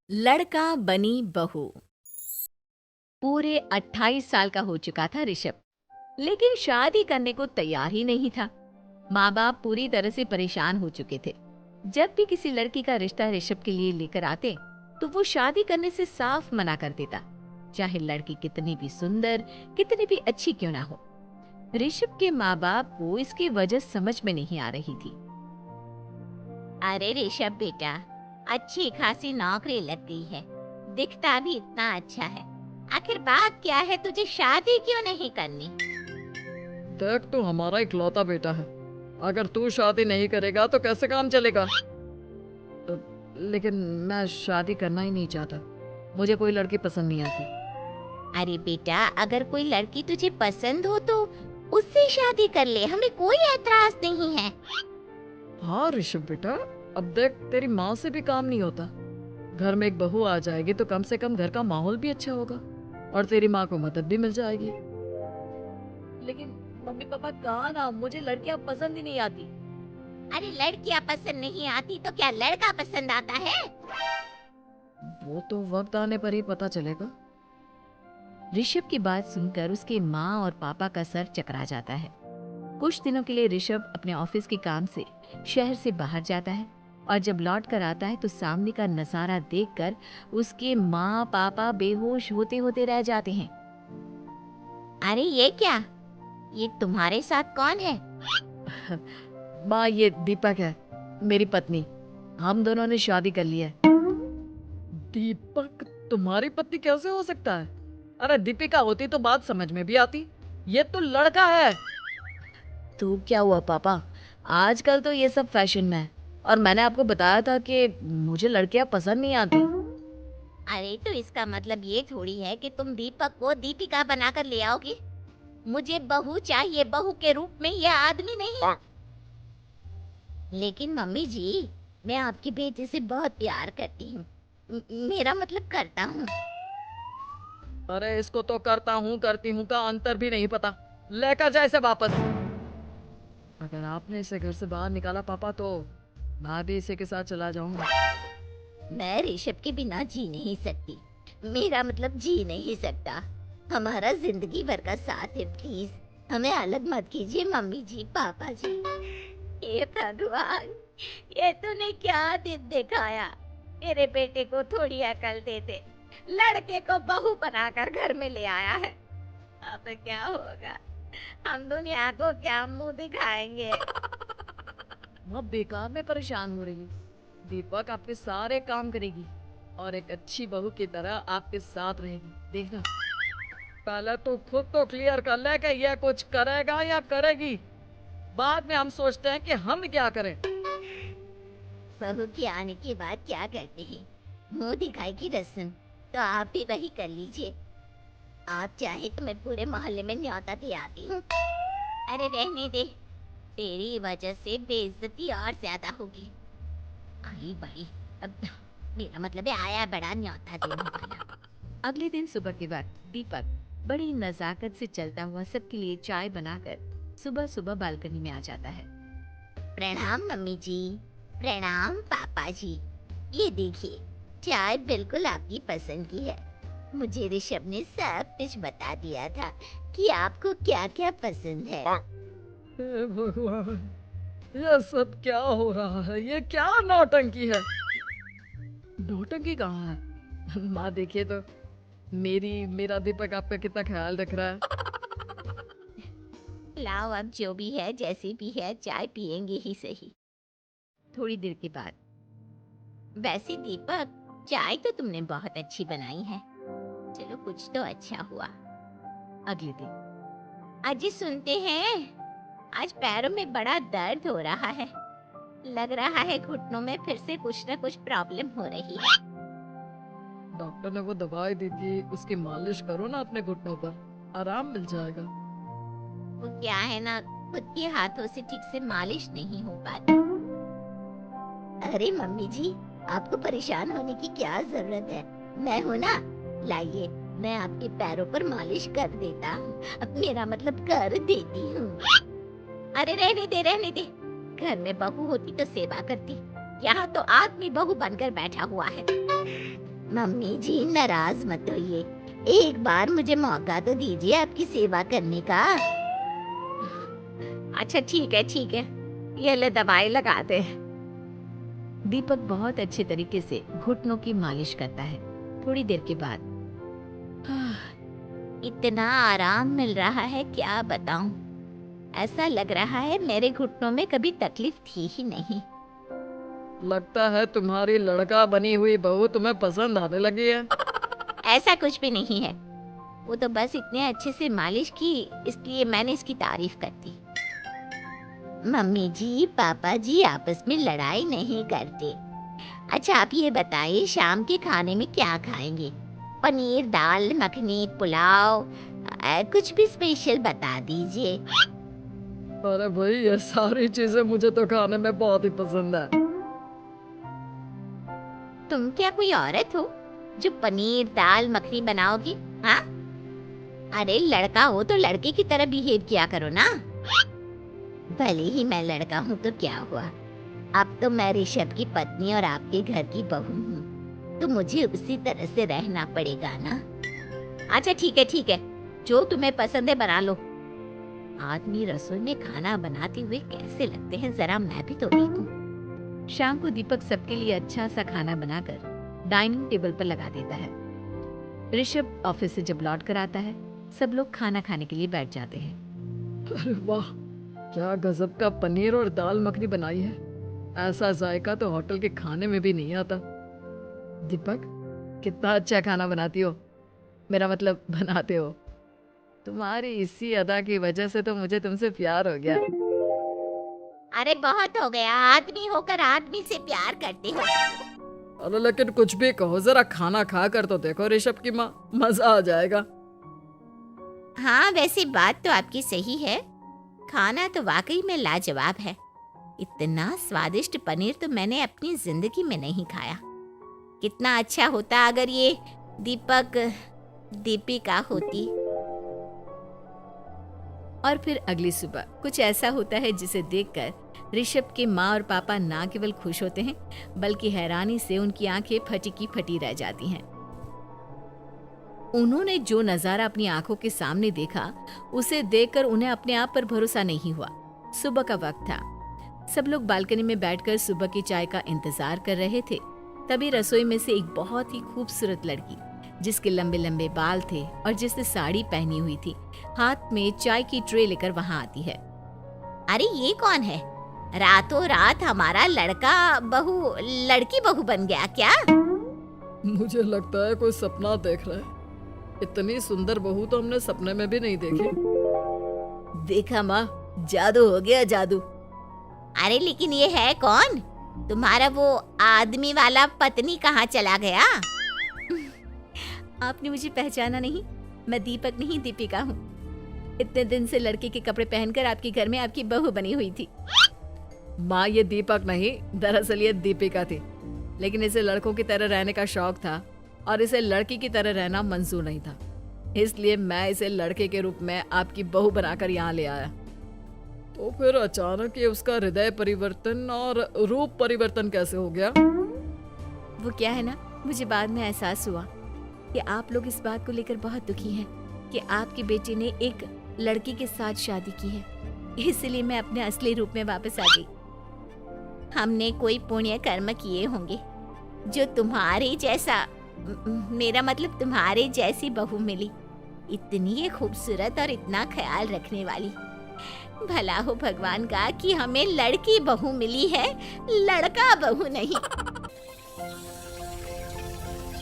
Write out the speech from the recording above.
लड़का बनी बहू। पूरे 28 साल का हो चुका था ऋषभ, लेकिन शादी करने को तैयार ही नहीं था। माँ बाप पूरी तरह से परेशान हो चुके थे। जब भी किसी लड़की का रिश्ता ऋषभ के लिए लेकर आते तो वो शादी करने से साफ मना कर देता, चाहे लड़की कितनी भी सुंदर, कितनी भी अच्छी क्यों ना हो। ऋषभ के माँ बाप को इसकी वजह समझ में नहीं आ रही थी। अरे ऋषभ बेटा, अच्छी खासी नौकरी लग गई है, दिखता भी इतना अच्छा है। आखिर बात क्या है, तुझे शादी क्यों नहीं करनी? देख, तू हमारा इकलौता बेटा है। अगर तू शादी नहीं करेगा तो कैसे काम चलेगा? लेकिन मैं शादी करना ही नहीं चाहता। मुझे कोई लड़की पसंद नहीं आती। अरे बेटा, अगर कोई लड़की तुझे पसंद हो तो उससे शादी कर ले, हमें कोई एतराज नहीं है। हाँ ऋषभ बेटा, अब देख, तेरी माँ से भी काम नहीं होता। घर में एक बहू आ जाएगी तो कम से कम घर का माहौल भी अच्छा होगा और तेरी माँ को मदद भी मिल जाएगी। लेकिन मम्मी पापा कहा ना, मुझे लड़कियां पसंद ही नहीं आती। अरे लड़कियां पसंद नहीं आती तो क्या लड़का पसंद आता है? वो तो वक्त आने पर ही पता चलेगा। ऋषभ की बात सुनकर उसके माँ और पापा का सर चकरा जाता है। कुछ दिनों के लिए ऋषभ अपने ऑफिस के काम से शहर से बाहर जाता है और जब लौट कर आता है तो सामने का नजारा देखकर उसके माँ पापा बेहोश होते होते रह जाते हैं। अरे ये क्या, ये तुम्हारे साथ कौन है? माँ, ये दीपक है, मेरी पत्नी। हम दोनों ने शादी कर ली है। दीपक तुम्हारी पत्नी कैसे हो सकता है? अरे दीपिका होती तो बात समझ में भी आती। ये तो लड़का है। तो क्या हुआ पापा, आजकल तो ये सब फैशन में है और मैंने आपको बताया था कि मुझे लड़कियां पसंद नहीं आती। अरे तो इसका मतलब ये थोड़ी है कि तुम दीपक को दीपिका बनाकर ले आओगी। मुझे बहू चाहिए, बहू के रूप में, यह आदमी नहीं। लेकिन मम्मी जी, मैं आपके बेटे से बहुत प्यार करती हूँ। मेरा मतलब करता हूँ। अरे इसको तो करती हूँ का अंतर भी नहीं पता। लेकर जाए इसे वापस। अगर आपने इसे घर से बाहर निकाला पापा तो मैं भी इसी के साथ चला जाऊंगा। मैं ऋषभ के बिना जी नहीं सकती। मेरा मतलब जी नहीं सकता। हमारा जिंदगी भर का साथ है, प्लीज हमें अलग मत कीजिए मम्मी जी, पापा जी। हे भगवान, ये तूने क्या दिन दिखाया। मेरे बेटे को थोड़ी अकल दे दे, लड़के को बहू बनाकर घर में ले आया है। अब क्या होगा, हम दुनिया को क्या मुंह दिखाएंगे? वह बेकार में परेशान हो रही है। दीपक आपके सारे काम करेगी और एक अच्छी बहू की तरह आपके साथ रहेगी, देखना। पहले तो खुद तो क्लियर कर ले कि यह कुछ करेगा या करेगी। बाद में हम सोचते हैं कि हम क्या करें। बहू के आने के बाद क्या करते हैं? मुंह दिखाई की रस्म तो आप भी वही कर लीजिए। आप चाहे तो मैं पूरे मोहल्ले में न्योता दे आती हूँ। अरे रहने दे, तेरी वजह से बेइज्जती और ज्यादा होगी। आई बड़ी, अब मेरा मतलब है आया बड़ा न्योता देने वाला। अगले दिन सुबह के वक्त दीपक बड़ी नजाकत से चलता हुआ सबके लिए चाय बनाकर सुबह सुबह बालकनी में आ जाता है। प्रणाम मम्मी जी, प्रणाम पापा जी। ये देखिए, चाय बिल्कुल आपकी पसंद की है। मुझे ऋषभ ने सब कुछ बता दिया था कि आपको क्या क्या पसंद है। हे भगवान, यह सब क्या हो रहा है? ये क्या नौटंकी है? नौटंकी कहाँ है? माँ देखिए तो, मेरा दीपक आपका कितना ख्याल रख रहा है। लाओ, अब जो भी है जैसी भी है, चाय पियेंगे ही सही। थोड़ी देर के बाद वैसे दीपक, चाय तो तुमने बहुत अच्छी बनाई है। चलो कुछ तो अच्छा हुआ। अगले दिन अजी सुनते हैं, आज पैरों में बड़ा दर्द हो रहा है। लग रहा है घुटनों में फिर से कुछ न कुछ प्रॉब्लम हो रही है। डॉक्टर ने वो दवाई दी थी, उसकी मालिश करो ना अपने घुटनों पर, आराम मिल जाएगा। वो क्या है ना, खुद के हाथों से ठीक से मालिश नहीं हो पाती। अरे मम्मी जी, आपको परेशान होने की क्या जरूरत है? मैं हूँ ना, लाइए, मैं आपके पैरों पर मालिश कर देता हूँ। अब मेरा मतलब कर देती हूँ। अरे रहने दे, रहने दे। घर में बहू होती तो सेवा करती, यहाँ तो आदमी बहू बनकर बैठा हुआ है। मम्मी जी नाराज मत होइए, एक बार मुझे मौका तो दीजिए आपकी सेवा करने का। अच्छा ठीक है, ये ले दवाई लगा दे। दीपक बहुत अच्छे तरीके से घुटनों की मालिश करता है। थोड़ी देर के बाद इतना आराम मिल रहा है क्या बताऊं। ऐसा लग रहा है मेरे घुटनों में कभी तकलीफ थी ही नहीं। लगता है तुम्हारी लड़का बनी हुई बहू तुम्हें पसंद आने लगी है। ऐसा कुछ भी नहीं है, वो तो बस इतने अच्छे से मालिश की इसलिए मैंने इसकी तारीफ कर दी। मम्मी जी पापा जी आपस में लड़ाई नहीं करते। अच्छा आप ये बताइए शाम के खाने में क्या खाएंगे? पनीर दाल मखनी पुलाव कुछ भी स्पेशल बता दीजिए। अरे भाई ये सारी चीजें मुझे तो खाने में बहुत ही पसंद है। तुम क्या कोई औरत हो जो पनीर दाल मखनी बनाओगी? हाँ, अरे लड़का हो तो लड़के की तरह बिहेव किया करो ना। भले ही मैं लड़का हूँ तो क्या हुआ, अब तो मैं ऋषभ की पत्नी और आपके घर की बहू हूँ, तो मुझे उसी तरह से रहना पड़ेगा ना। अच्छा ठीक है, जो तुम्हें पसंद है बना लो। आदमी रसोई में खाना बनाते हुए कैसे लगते हैं, जरा मैं भी तो देखूं। शाम को दीपक सबके लिए अच्छा सा खाना बनाकर डाइनिंग टेबल पर लगा देता है। ऋषभ ऑफिस से जब लौट कर आता है, सब लोग खाना खाने के लिए बैठ जाते हैं। अरे वाह, क्या गजब का पनीर और दाल मखनी बनाई है। ऐसा जायका तो होटल के खाने में भी नहीं आता। दीपक कितना अच्छा खाना बनाती हो, मेरा मतलब बनाते हो। तुम्हारी इसी अदा की वजह से तो मुझे तुमसे प्यार हो गया। अरे बहुत हो गया, आदमी होकर आदमी से प्यार करते हो। अरे लेकिन कुछ भी कहो, जरा खाना खा कर तो देखो ऋषभ की माँ, मजा आ जाएगा। हाँ वैसे बात तो आपकी सही है, खाना तो वाकई में लाजवाब है। इतना स्वादिष्ट पनीर तो मैंने अपनी जिंदगी में नहीं खाया। कितना अच्छा होता अगर ये दीपिका होती। और फिर अगली सुबह कुछ ऐसा होता है जिसे देखकर ऋषभ के माँ और पापा ना केवल खुश होते हैं बल्कि हैरानी से उनकी आंखें फटी की फटी रह जाती हैं। उन्होंने जो नजारा अपनी आंखों के सामने देखा उसे देखकर उन्हें अपने आप पर भरोसा नहीं हुआ। सुबह का वक्त था, सब लोग बालकनी में बैठकर सुबह की चाय का इंतजार कर रहे थे। तभी रसोई में से एक बहुत ही खूबसूरत लड़की जिसके लंबे लंबे बाल थे और जिसने साड़ी पहनी हुई थी, हाथ में चाय की ट्रे लेकर वहां आती है। अरे ये कौन है? रातों रात हमारा लड़की बहू बन गया क्या? मुझे लगता है कोई सपना देख रहा है। इतनी सुंदर बहू तो हमने सपने में भी नहीं देखी। देखा माँ, जादू हो गया जादू। अरे लेकिन ये है कौन? तुम्हारा वो आदमी वाला पत्नी कहाँ चला गया? आपने मुझे पहचाना नहीं? मैं दीपक नहीं दीपिका हूँ। इतने दिन से लड़के के कपड़े पहनकर आपके घर में आपकी बहू बनी हुई थी। माँ ये दीपक नहीं, दरअसल ये दीपिका थी, लेकिन इसे लड़कों की तरह रहने का शौक था और इसे लड़की की तरह रहना मंजूर नहीं था, इसलिए मैं इसे लड़के के रूप में आपकी बहू बनाकर यहाँ ले आया। तो फिर अचानक ये उसका हृदय परिवर्तन और रूप परिवर्तन कैसे हो गया? वो क्या है ना, मुझे बाद में एहसास हुआ कि आप लोग इस बात को लेकर बहुत दुखी हैं कि आपकी बेटी ने एक लड़की के साथ शादी की है, इसलिए मैं अपने असली रूप में वापस आ गई। हमने कोई पुण्य कर्म किए होंगे जो तुम्हारे जैसा, मेरा मतलब तुम्हारे जैसी बहू मिली, इतनी खूबसूरत और इतना ख्याल रखने वाली। भला हो भगवान का कि हमें लड़की बहू मिली है, लड़का बहू नहीं।